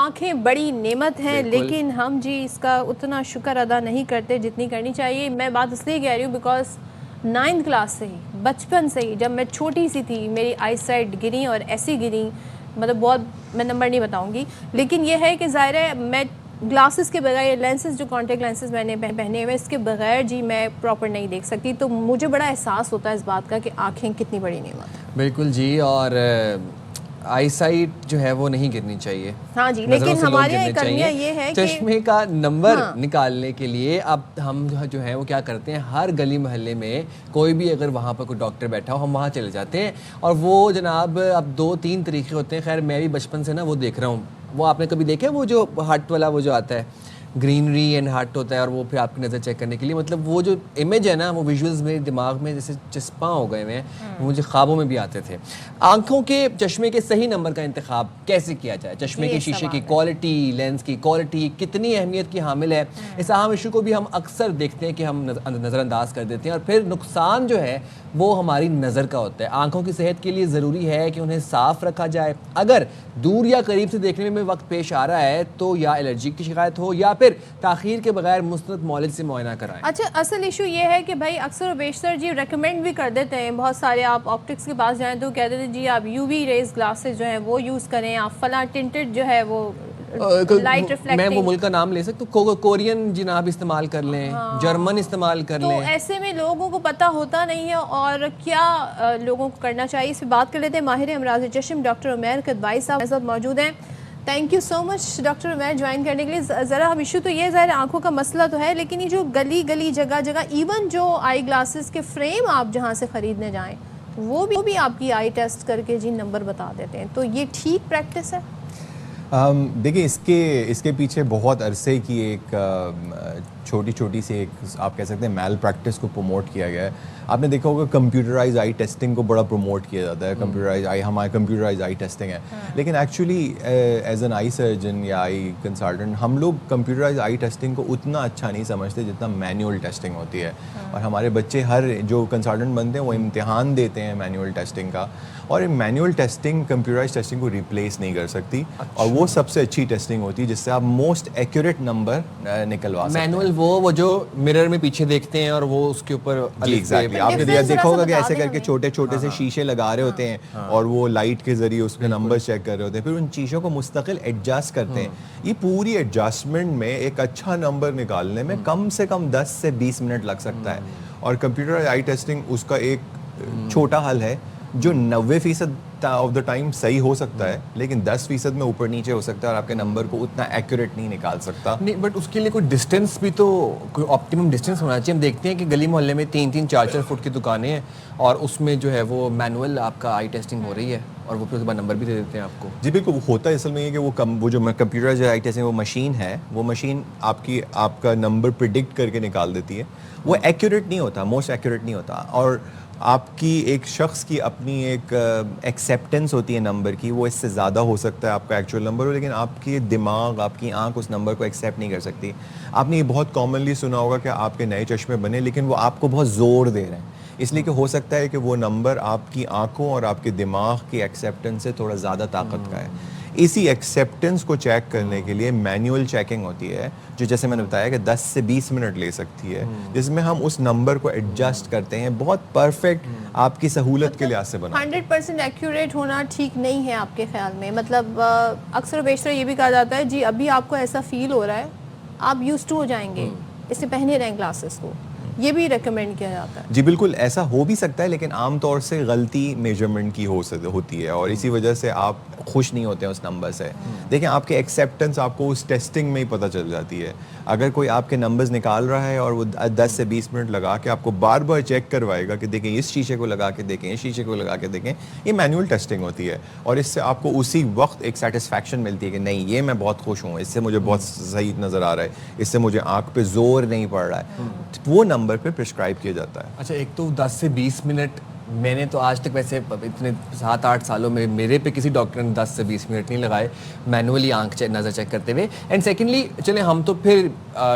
آنکھیں بڑی نعمت ہیں لیکن ہم جی اس کا اتنا شکر ادا نہیں کرتے جتنی کرنی چاہیے. میں بات اس لیے کہہ رہی ہوں بیکاز 9th کلاس سے ہی, بچپن سے ہی, جب میں چھوٹی سی تھی میری آئی سائٹ گری اور ایسی گری, مطلب بہت, میں نمبر نہیں بتاؤں گی, لیکن یہ ہے کہ ظاہر ہے میں گلاسز کے بغیر, لینسز جو کانٹیکٹ لینسز میں نے پہنے ہوئے, اس کے بغیر جی میں پراپر نہیں دیکھ سکتی. تو مجھے بڑا احساس ہوتا ہے اس بات کا کہ آنکھیں کتنی بڑی نعمت ہے. بالکل جی, اور آئی سائٹ جو ہے وہ نہیں گرنی چاہیے. ہاں جی, لیکن ہمارے یہاں کرنیا یہ ہے کہ چشمے کا نمبر نکالنے کے لیے اب ہم جو ہے وہ کیا کرتے ہیں, ہر گلی محلے میں کوئی بھی اگر وہاں پر کوئی ڈاکٹر بیٹھا ہو ہم وہاں چلے جاتے ہیں, اور وہ جناب اب 2-3 طریقے ہوتے ہیں. خیر میں بھی بچپن سے نا وہ دیکھ رہا ہوں, وہ آپ نے کبھی دیکھا وہ جو ہارٹ والا وہ جو آتا ہے, گرینری اینڈ ہارٹ ہوتا ہے, اور وہ پھر آپ کی نظر چیک کرنے کے لیے, مطلب وہ جو امیج ہے نا وہ ویژولز میرے دماغ میں جیسے چسپاں ہو گئے ہیں, مجھے خوابوں میں بھی آتے تھے. آنکھوں کے چشمے کے صحیح نمبر کا انتخاب کیسے کیا جائے؟ چشمے کے شیشے کی کوالٹی, لینس کی کوالٹی کتنی اہمیت کی حامل ہے. اس اہم ایشو کو بھی ہم اکثر دیکھتے ہیں کہ ہم نظر انداز کر دیتے ہیں, اور پھر نقصان جو ہے وہ ہماری نظر کا ہوتا ہے. آنکھوں کی صحت کے لیے ضروری ہے کہ انہیں صاف رکھا جائے. اگر دور یا قریب سے دیکھنے میں وقت پیش آ رہا ہے تو یا الرجی کی شکایت ہو یا پھر تاخیر کے بغیر مستند معالج سے معائنہ کرائیں. اچھا, اصل ایشو یہ ہے کہ بھائی اکثر و بیشتر جی ریکمینڈ بھی کر دیتے ہیں بہت سارے, آپ آپٹکس کے پاس جائیں تو کہتے ہیں جی آپ یو وی ریز گلاسز جو ہیں وہ یوز کریں, آپ فلاں ٹنٹڈ جو ہے وہ لائٹ ریفلیکٹنگ, میں وہ ملک کا نام لے سکتا ہوں, کورین جناب استعمال کر لیں, جرمن استعمال کر لیں. تو ایسے میں لوگوں کو پتہ ہوتا نہیں ہے, اور کیا لوگوں کو کرنا چاہیے, اس پہ بات کر لیتے ہیں. ماہر امراض چشم ڈاکٹر عمیر کدوائی صاحب موجود ہیں. Thank you so much doctor Umair join کرنے کے لیے. ذرا ہم ایشو تو یہ ظاہر آنکھوں کا مسئلہ تو ہے, لیکن یہ جو گلی گلی جگہ جگہ ایون جو آئی گلاسز کے فریم آپ جہاں سے خریدنے جائیں وہ بھی آپ کی آئی ٹیسٹ کر کے جی نمبر بتا دیتے ہیں, تو یہ ٹھیک پریکٹس ہے؟ دیکھیں اس کے پیچھے بہت عرصے کی ایک چھوٹی سی ایک آپ کہہ سکتے ہیں میل پریکٹس کو پروموٹ کیا گیا ہے. آپ نے دیکھا ہوگا کمپیوٹرائز آئی ٹیسٹنگ کو بڑا پروموٹ کیا جاتا ہے, ہمارے کمپیوٹرائز آئی ٹیسٹنگ ہے, لیکن actually as an I surgeon یا آئی کنسلٹنٹ ہم لوگ کمپیوٹرائز آئی ٹیسٹنگ کو اتنا اچھا نہیں سمجھتے جتنا مینول ٹیسٹنگ ہوتی ہے. اور ہمارے بچے ہر جو کنسلٹنٹ بنتے ہیں وہ امتحان دیتے ہیں مینول ٹیسٹنگ کا, اور مینول ٹیسٹنگ کمپیوٹرائز ٹیسٹنگ کو ریپلیس نہیں کر سکتی, اور وہ سب سے اچھی ٹیسٹنگ ہوتی ہے جس سے آپ موسٹ ایکوریٹ نمبر نکلوا سکتے ہیں. مینول وہ جو مرر میں پیچھے دیکھتے ہیں اور وہ اس کے اوپر آپ نے دیکھا ہوگا کہ ایسے کر کے چھوٹے چھوٹے سے شیشے لگا رہے ہوتے ہیں اور وہ لائٹ کے ذریعے اس کے نمبر چیک کر رہے ہوتے ہیں, پھر ان شیشوں کو مستقل ایڈجسٹ کرتے ہیں. یہ پوری ایڈجسٹمنٹ میں ایک اچھا نمبر نکالنے میں کم سے کم 10 سے 20 منٹ لگ سکتا ہے, اور کمپیوٹر آئی ٹیسٹنگ اس کا ایک چھوٹا حل ہے جو 90% آف دا ٹائم صحیح ہو سکتا ہے, لیکن 10% میں اوپر نیچے ہو سکتا ہے اور آپ کے نمبر کو اتنا ایکوریٹ نہیں نکال سکتا. نہیں, بٹ اس کے لیے کوئی ڈسٹینس بھی تو, کوئی آپٹیمم ڈسٹینس ہونا چاہیے. ہم دیکھتے ہیں کہ گلی محلے میں 3-3, 4-4 فٹ کی دکانیں ہیں اور اس میں جو ہے وہ مینول آپ کا آئی ٹیسٹنگ ہو رہی ہے, اور وہ پھر اس کے بعد نمبر بھی دے دیتے ہیں آپ کو. جی بالکل, ہوتا ہے اصل میں یہ کہ وہ جو کمپیوٹر جو آئی ٹیسٹنگ وہ مشین ہے, وہ مشین آپ کا نمبر پریڈکٹ کر کے نکال دیتی ہے. وہ ایکوریٹ نہیں ہوتا, موسٹ ایکوریٹ نہیں ہوتا, اور آپ کی ایک شخص کی اپنی ایک ایکسیپٹنس ہوتی ہے نمبر کی, وہ اس سے زیادہ ہو سکتا ہے آپ کا ایکچوئل نمبر ہو, لیکن آپ کی دماغ, آپ کی آنکھ اس نمبر کو ایکسیپٹ نہیں کر سکتی. آپ نے یہ بہت کامنلی سنا ہوگا کہ آپ کے نئے چشمے بنے, لیکن وہ آپ کو بہت زور دے رہے ہیں, اس لیے کہ ہو سکتا ہے کہ وہ نمبر آپ کی آنکھوں اور آپ کے دماغ کی ایکسیپٹنس سے تھوڑا زیادہ طاقت کا ہے. اسی ایکسیپٹنس کو چیک کرنے کے لیے مینول چیکنگ ہوتی ہے, جو جیسے میں نے بتایا کہ 10 سے 20 منٹ لے سکتی ہے, جس میں ہم اس نمبر کو ایڈجسٹ کرتے ہیں بہت پرفیکٹ آپ کی سہولت کے لحاظ سے بنا. 100% ایکوریٹ ہونا ٹھیک نہیں ہے آپ کے خیال میں؟ مطلب اکثر و بیشتر یہ بھی کہا جاتا ہے جی ابھی آپ کو ایسا فیل ہو رہا ہے, آپ یوز ٹو ہو جائیں گے, اس سے پہنے رہیں گلاسز کو, یہ بھی ریکمینڈ کیا جاتا ہے. جی بالکل, ایسا ہو بھی سکتا ہے, لیکن عام طور سے غلطی میجرمنٹ کی ہوتی ہے, اور اسی وجہ سے آپ خوش نہیں ہوتے ہیں اس نمبر سے. دیکھیں آپ کے ایکسیپٹنس آپ کو اس ٹیسٹنگ میں ہی پتہ چل جاتی ہے. اگر کوئی آپ کے نمبرز نکال رہا ہے اور وہ 10 سے 20 منٹ لگا کے آپ کو بار بار چیک کروائے گا کہ دیکھیں اس شیشے کو لگا کے دیکھیں, اس شیشے کو لگا کے دیکھیں, یہ مینول ٹیسٹنگ ہوتی ہے, اور اس سے آپ کو اسی وقت ایک سیٹسفیکشن ملتی ہے کہ نہیں یہ میں بہت خوش ہوں, اس سے مجھے بہت صحیح نظر آ رہا ہے, اس سے مجھے آنکھ پہ زور نہیں پڑ رہا ہے, وہ نمبر پہ پرسکرائب کیا جاتا ہے. اچھا, ایک تو 10 سے 20 منٹ میں نے تو آج تک ویسے اتنے 7-8 سالوں میں میرے پہ کسی ڈاکٹر نے 10 سے 20 منٹ نہیں لگائے مینولی آنکھ نظر چیک کرتے ہوئے. اینڈ سیکنڈلی چلیں ہم تو پھر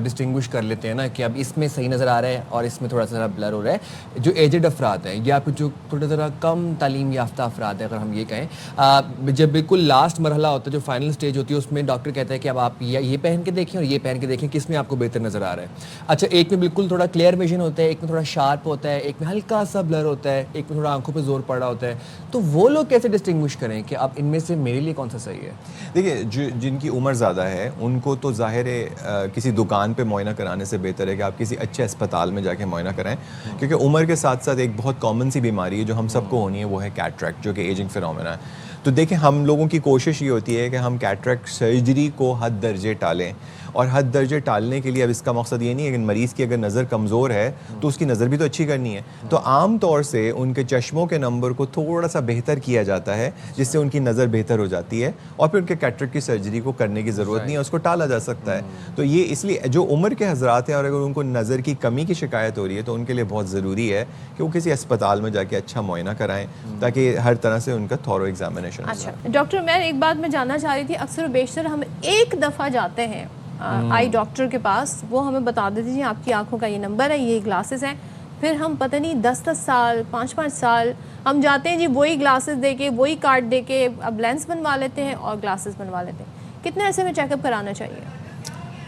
ڈسٹنگوش کر لیتے ہیں نا کہ اب اس میں صحیح نظر آ رہا ہے اور اس میں تھوڑا سا بلر ہو رہا ہے. جو ایجڈ افراد ہیں یا پھر جو تھوڑا ذرا کم تعلیم یافتہ افراد ہیں, اگر ہم یہ کہیں, جب بالکل لاسٹ مرحلہ ہوتا ہے, جو فائنل اسٹیج ہوتی ہے, اس میں ڈاکٹر کہتا ہے کہ اب آپ یہ پہن کے دیکھیں اور یہ پہن کے دیکھیں کس میں آپ کو بہتر نظر آ رہا ہے. اچھا, ایک میں بالکل تھوڑا کلیئر ویژن ہوتا ہے, ایک میں تھوڑا شارپ ہوتا ہے, ایک میں ہلکا سا بلر ہوتا ہے, ایک میں تھوڑا آنکھوں پہ زور پڑ رہا ہوتا ہے. تو وہ لوگ کیسے ڈسٹنگوش کریں کہ اب ان میں سے میرے لیے کون سا صحیح ہے؟ دیکھیے, جن کی عمر زیادہ ہے ان کو تو ظاہر ہے کسی دکان پہ معائنہ کرانے سے بہتر ہے کہ آپ کسی اچھے اسپتال میں جا کے معائنہ کرائیں, کیونکہ عمر کے ساتھ ساتھ ایک بہت کامن سی بیماری ہے جو ہم سب کو ہونی ہے, وہ ہے کیٹریکٹ, جو کہ ایجنگ فینومینا ہے. تو دیکھیں, ہم لوگوں کی کوشش یہ ہوتی ہے کہ ہم کیٹریکٹ سرجری کو حد درجے ٹالیں, اور حد درجے ٹالنے کے لیے اب اس کا مقصد یہ نہیں ہے کہ مریض کی اگر نظر کمزور ہے تو اس کی نظر بھی تو اچھی کرنی ہے. تو عام طور سے ان کے چشموں کے نمبر کو تھوڑا سا بہتر کیا جاتا ہے جس سے ان کی نظر بہتر ہو جاتی ہے, اور پھر ان کے کیٹریکٹ کی سرجری کو کرنے کی ضرورت نہیں ہے, اس کو ٹالا جا سکتا ہے. تو یہ اس لیے جو عمر کے حضرات ہیں اور اگر ان کو نظر کی کمی کی شکایت ہو رہی ہے تو ان کے لیے بہت ضروری ہے کہ وہ کسی اسپتال میں جا کے اچھا معائنہ کرائیں تاکہ ہر طرح سے ان کا تھورو ایگزامینیشن. اچھا ڈاکٹر, میں ایک بات میں جاننا چاہ رہی تھی, اکثر و بیشتر ہم ایک دفعہ جاتے ہیں آئی ڈاکٹر کے پاس, وہ ہمیں بتا دیتے ہیں آپ کی آنکھوں کا یہ نمبر ہے, یہ گلاسز ہیں, پھر ہم پتہ نہیں 10 سال 5 سال ہم جاتے ہیں جی وہی گلاسز دے کے, وہی کارڈ دے کے اب لینس بنوا لیتے ہیں اور گلاسز بنوا لیتے ہیں. کتنے عرصے میں چیک اپ کرانا چاہیے؟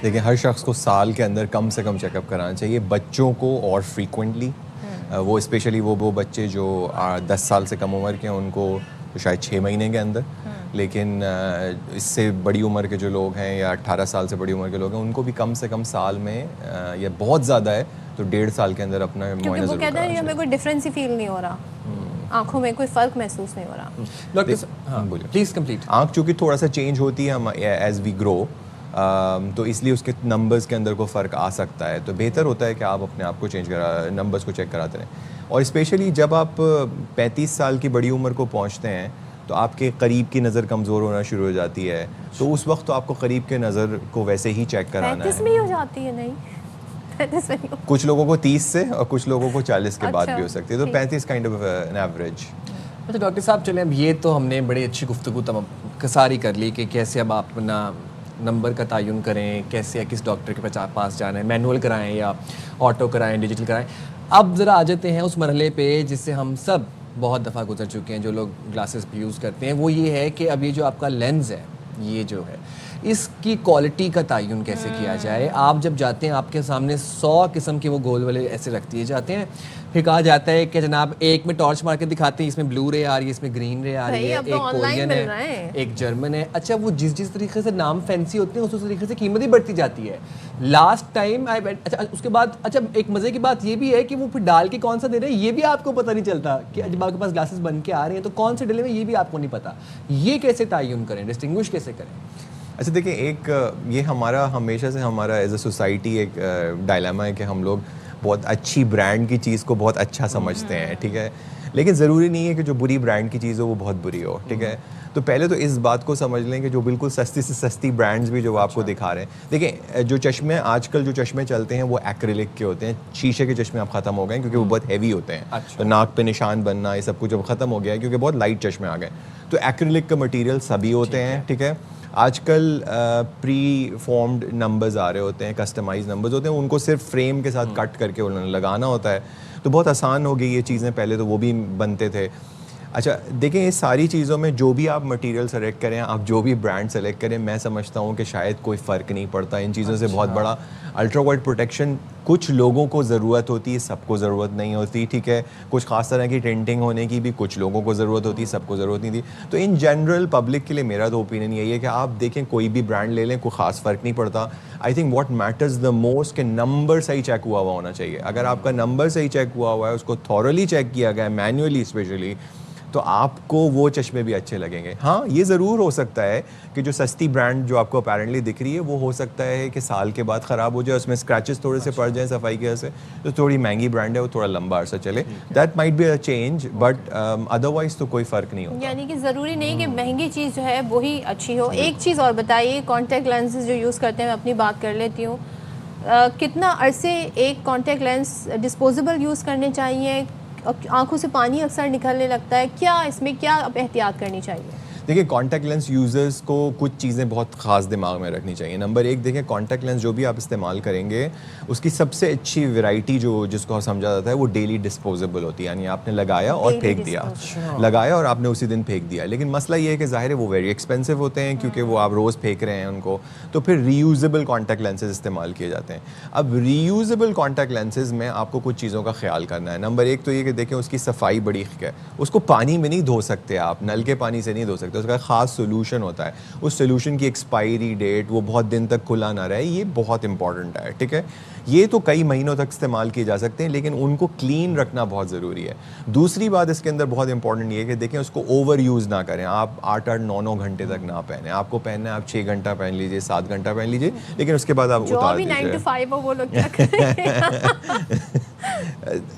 دیکھیں, ہر شخص کو سال کے اندر کم سے کم چیک اپ کرانا چاہیے, بچوں کو اور فریکوینٹلی, وہ اسپیشلی وہ بچے جو 10 سال سے کم عمر کے ہیں ان کو شاید 6 مہینے کے اندر, لیکن اس سے بڑی عمر کے جو لوگ ہیں یا 18 سال سے بڑی عمر کے لوگ ہیں ان کو بھی کم سے کم سال میں, یا بہت زیادہ ہے تو 1.5 سال کے اندر اپنا معائنہ ضرور ضرور کہتے ہیں ہمیں کوئی ڈفرینس ہی فیل نہیں ہو رہا, آنکھوں میں کوئی فرق محسوس نہیں ہو رہا. ڈاکٹر ہاں بولیے پلیز کمپلیٹ. آنکھ چونکہ تھوڑا سا چینج ہوتی ہے ایز وی گرو, تو اس لیے اس کے نمبرز کے اندر کو فرق آ سکتا ہے, تو بہتر ہوتا ہے کہ آپ اپنے آپ کو نمبرز کو چیک کراتے رہیں. اور اسپیشلی جب آپ 35 سال کی بڑی عمر کو پہنچتے ہیں تو آپ کے قریب کی نظر کمزور ہونا شروع ہو جاتی ہے, تو اس وقت تو آپ کو قریب کے نظر کو ویسے ہی چیک کرانا ہے. 35 میں ہو جاتی ہے؟ نہیں, 35 میں نہیں. کچھ لوگوں کو 30 سے اور کچھ لوگوں کو 40 کے بعد بھی ہو سکتی ہے, تو 35 کائنڈ آف این ایوریج. اچھا ڈاکٹر صاحب, چلیں اب یہ تو ہم نے بڑی اچھی گفتگو ساری کر لی کہ کیسے اب آپ اپنا نمبر کا تعین کریں, کیسے کس ڈاکٹر کے پاس جانا ہے, مینول کرائیں یا آٹو کرائیں, ڈیجیٹل کرائیں. اب ذرا آ جاتے ہیں اس مرحلے پہ جس سے ہم سب بہت دفعہ گزر چکے ہیں جو لوگ گلاسز پہ یوز کرتے ہیں, وہ یہ ہے کہ اب یہ جو آپ کا لینز ہے, یہ جو ہے اس کی کوالٹی کا تعین کیسے کیا جائے. آپ جب جاتے ہیں آپ کے سامنے 100 قسم کے وہ گول والے ایسے رکھ دیے جاتے ہیں, پھر کہا جاتا ہے کہ جناب ایک میں ٹارچ مار کے دکھاتے ہیں, اس میں بلو رے آ رہی ہے, اس میں گرین رے آ رہی ہے, ایک کورین ہے, ایک جرمن ہے. اچھا, وہ جس طریقے سے نام فینسی ہوتے ہیں اس طریقے سے قیمت ہی بڑھتی جاتی ہے. لاسٹ ٹائم اچھا اس کے بعد اچھا ایک مزے کی بات یہ بھی ہے کہ وہ پھر ڈال کے کون سا دے رہے ہیں یہ بھی آپ کو پتہ نہیں چلتا, کہ جب آپ کے پاس گلاسز بن کے آ رہے ہیں تو کون سے ڈلے ہوئے یہ بھی آپ کو نہیں پتا. یہ کیسے تعین کریں, ڈسٹنگوش کیسے کریں؟ اچھا دیکھیں, ایک یہ ہمارا ہمیشہ سے ہمارا ایز اے سوسائٹی ایک ڈائلیما ہے کہ ہم لوگ بہت اچھی برانڈ کی چیز کو بہت اچھا سمجھتے ہیں, ٹھیک ہے, لیکن ضروری نہیں ہے کہ جو بری برانڈ کی چیز ہو وہ بہت بری ہو, ٹھیک ہے. تو پہلے تو اس بات کو سمجھ لیں کہ جو بالکل سستی سے سستی برانڈز بھی جو آپ کو دکھا رہے ہیں, دیکھیں جو چشمے آج کل جو چشمے چلتے ہیں وہ ایکریلک کے ہوتے ہیں, شیشے کے چشمے اب ختم ہو گئے کیونکہ وہ بہت ہیوی ہوتے ہیں, تو ناک پہ نشان بننا یہ سب کچھ اب ختم ہو گیا ہے کیونکہ بہت لائٹ چشمے آ گئے. تو ایکریلک کا مٹیریل سبھی ہوتے ہیں, ٹھیک ہے. آج کل پری فارمڈ نمبرز آ رہے ہوتے ہیں, کسٹمائز نمبرز ہوتے ہیں, ان کو صرف فریم کے ساتھ کٹ کر کے انہوں نے لگانا ہوتا ہے, تو بہت آسان ہو گئی یہ چیزیں, پہلے تو وہ بھی بنتے تھے. اچھا دیکھیں, اس ساری چیزوں میں جو بھی آپ مٹیریل سلیکٹ کریں, آپ جو بھی برانڈ سلیکٹ کریں, میں سمجھتا ہوں کہ شاید کوئی فرق نہیں پڑتا ان چیزوں سے. بہت بڑا الٹرا وائٹ پروٹیکشن کچھ لوگوں کو ضرورت ہوتی ہے, سب کو ضرورت نہیں ہوتی, ٹھیک ہے. کچھ خاص طرح کی ٹینٹنگ ہونے کی بھی کچھ لوگوں کو ضرورت ہوتی ہے, سب کو ضرورت نہیں تھی. تو ان جنرل پبلک کے لیے میرا تو اوپینین یہی ہے کہ آپ دیکھیں کوئی بھی برانڈ لے لیں, کوئی خاص فرق نہیں پڑتا. I think what matters the most کہ نمبر صحیح چیک ہوا ہونا چاہیے. اگر آپ کا نمبر صحیح چیک ہوا ہوا ہے, اس کو تھورلی چیک کیا گیا ہے مینولی اسپیشلی, تو آپ کو وہ چشمے بھی اچھے لگیں گے. ہاں یہ ضرور ہو سکتا ہے کہ جو سستی برانڈ جو آپ کو اپیرنٹلی دکھ رہی ہے وہ ہو سکتا ہے کہ سال کے بعد خراب ہو جائے, اس میں اسکریچز تھوڑے سے پڑ جائیں صفائی کی وجہ سے, تو تھوڑی مہنگی برانڈ ہے وہ تھوڑا لمبا عرصہ چلے, that might be a change, but otherwise تو کوئی فرق نہیں ہوتا. یعنی کہ ضروری نہیں کہ مہنگی چیز جو ہے وہی اچھی ہو. ایک چیز اور بتائیے, کانٹیکٹ لینسز جو یوز کرتے ہیں, میں اپنی بات کر لیتی ہوں, کتنا عرصے ایک کانٹیکٹ لینس ڈسپوزیبل یوز کرنے چاہیے, آنکھوں سے پانی اکثر نکلنے لگتا ہے, کیا اس میں کیا اب احتیاط کرنی چاہیے؟ دیکھیں کانٹیکٹ لینس یوزرز کو کچھ چیزیں بہت خاص دماغ میں رکھنی چاہیے. نمبر ایک دیکھیں کانٹیکٹ لینس جو بھی آپ استعمال کریں گے اس کی سب سے اچھی ویرائٹی جس کو سمجھا جاتا ہے وہ ڈیلی ڈسپوزیبل ہوتی ہے, یعنی آپ نے لگایا اور پھینک دیا, لگایا اور آپ نے اسی دن پھینک دیا. لیکن مسئلہ یہ ہے کہ ظاہر ہے وہ ویری ایکسپینسو ہوتے ہیں کیونکہ وہ آپ روز پھینک رہے ہیں ان کو, تو پھر ری یوزیبل کانٹیکٹ لینسز استعمال کیے جاتے ہیں. اب ری یوزیبل کانٹیکٹ لینسز میں آپ کو کچھ چیزوں کا خیال کرنا ہے. نمبر ایک تو یہ کہ دیکھیں اس کی صفائی بڑی ہے, اس کو پانی میں نہیں دھو سکتے آپ, نل کے پانی سے نہیں دھو سکتے, اس کا خاص سولوشن ہوتا ہے. اس سولوشن کی ایکسپائری ڈیٹ وہ بہت دن تک کھلا نہ رہے, یہ بہت امپورٹنٹ ہے. ٹھیک ہے, یہ تو کئی مہینوں تک استعمال کیے جا سکتے ہیں لیکن ان کو کلین رکھنا بہت ضروری ہے. دوسری بات اس کے اندر بہت امپورٹنٹ یہ ہے کہ دیکھیں اس کو اوور یوز نہ کریں. آپ 8-9 گھنٹے تک نہ پہنیں. آپ کو پہننا ہے آپ 6 گھنٹہ پہن لیجیے, 7 گھنٹہ پہن لیجیے, لیکن اس کے بعد آپ اتار دیجیے. 9 to 5 ہو وہ لوگ کیا کریں؟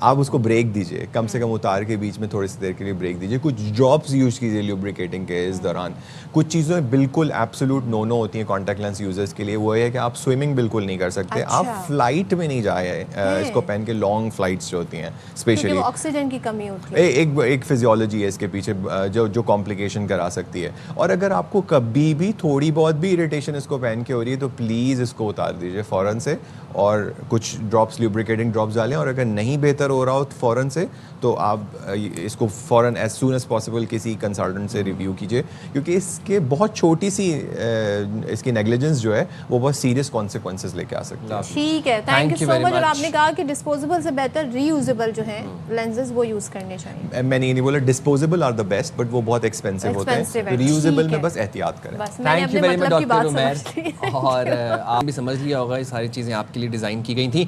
آپ اس کو بریک دیجیے, کم سے کم اتار کے بیچ میں تھوڑی سی دیر کے لیے بریک دیجیے. کچھ ڈراپس یوز کیجیے لیوبریکیٹنگ کے اس دوران. کچھ چیزیں بالکل ایبسولوٹ نو ہوتی ہیں کانٹیکٹ لینس یوزرز کے لیے, وہ یہ ہے کہ آپ سوئمنگ بالکل نہیں کر سکتے. آپ فلائٹ میں نہیں جائے اس کو پہن کے, لانگ فلائٹس جو ہوتی ہیں اسپیشلی آکسیجن کی کمی ہوتی ہے. ایک فزیولوجی ہے اس کے پیچھے جو کمپلیکیشن کرا سکتی ہے. اور اگر آپ کو کبھی بھی تھوڑی بہت بھی اریٹیشن اس کو پہن کے ہو رہی ہے تو پلیز اس کو اتار دیجیے فوراً سے, اور کچھ ڈراپس لیوبریکیٹنگ ڈراپس ڈالیں. اور اگر نہیں بہتر ہو رہا ہو فوراً سے تو آپ اس کو فوراً ایز سون ایز پاسبل کسی کنسلٹنٹ سے ریویو کیجیے, کیونکہ اس کے بہت چھوٹی سی اس کی نیگلیجنس جو ہے وہ بہت سیریس کانسیکوینسز لے کے آ سکتی ہے. ٹھیک ہے, تھینک یو سو مچ. اور آپ نے کہا کہ ڈسپوزیبل سے بہتر ری یوزیبل جو ہیں لینسز وہ یوز کرنے چاہیے. میں نے یہ نہیں بولا disposable are the best, but وہ بہت ایکسپینسو ہوتے ہیں. ری یوزیبل میں بس احتیاط کریں. Thank you very much doctor Umair. اور آپ بھی سمجھ لیا ہوگا یہ ساری چیزیں آپ کے لیے ڈیزائن کی گئی تھیں.